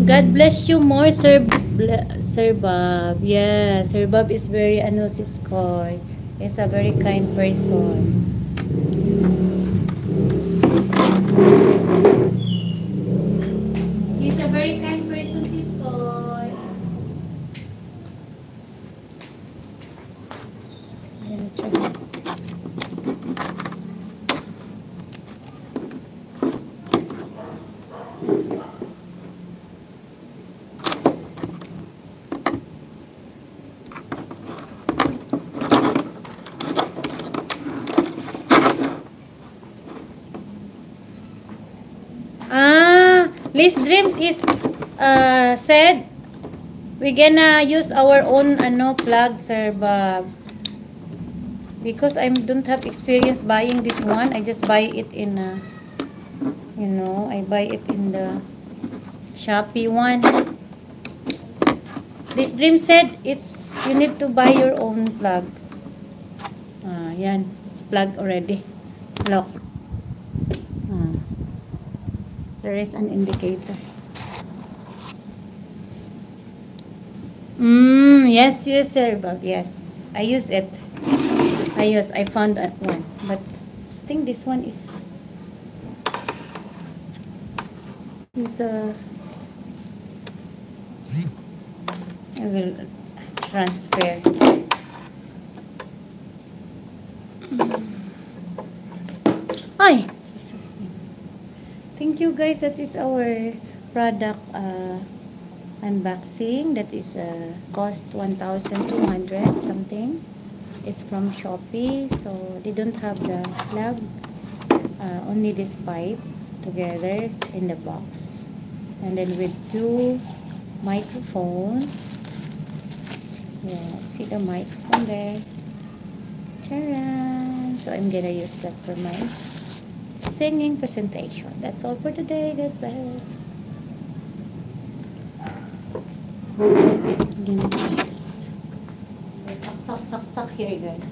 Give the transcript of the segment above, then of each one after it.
God bless you more, Sir Bob. Yeah, Sir Bob is very siskoy. He's a very kind person. He's a very kind person, siskoy. Ayan, try. Liz Dreams is said we gonna use our own plug, Sir Bob, because I don't have experience buying this one. I just buy it in I buy it in the Shopee one. Liz Dream said you need to buy your own plug. Yan, it's plugged already. Look. There is an indicator. Yes, Sir Bob. Yes, I use it. I found that one, but I think this one is I will transfer. Ay, Jesus name. Thank you guys. That is our product unboxing. That is cost 1,200 something. It's from Shopee. So they don't have the plug, only this pipe together in the box, and then with 2 microphones. Yeah, see the microphone there. Charan. So I'm gonna use that for my singing presentation. That's all for today. God bless. I'm gonna try this. Suck here, guys.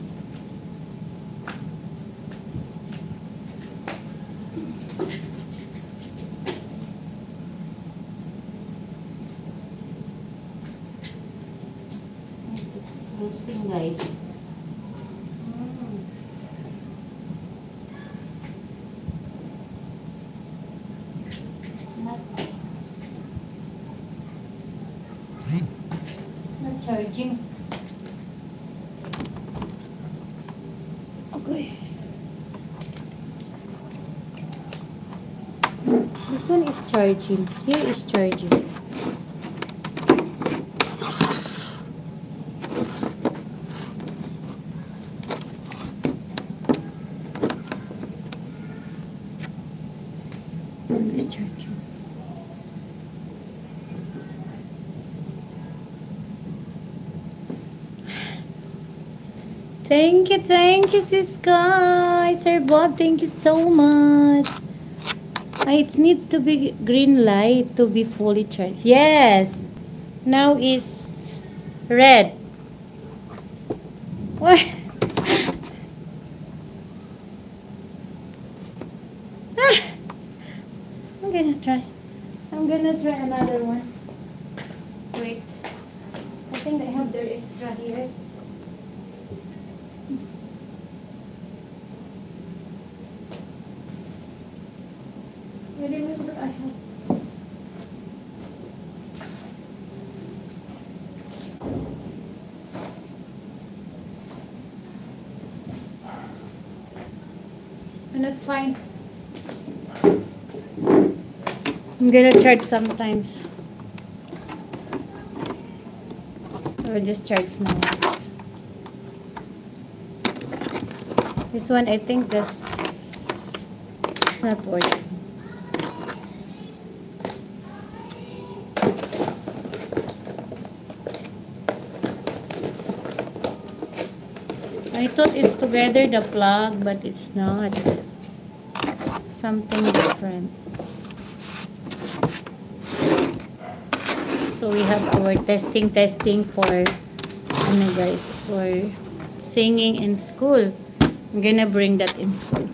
It's roasting, guys. It's not charging. Okay. This one is charging. Here is charging. It's charging. Thank you, sis guys. Sir Bob, thank you so much. It needs to be green light to be fully charged. Yes. Now is red. What? I'm gonna try another one. Wait. I think I have their extra here. Maybe this one I have. I'm not fine. I'm gonna charge sometimes. I will just charge now. This one, I think it's not working. I thought it's together the plug, but it's not. Something different. So we have our testing for guys, for singing in school. I'm gonna bring that in school.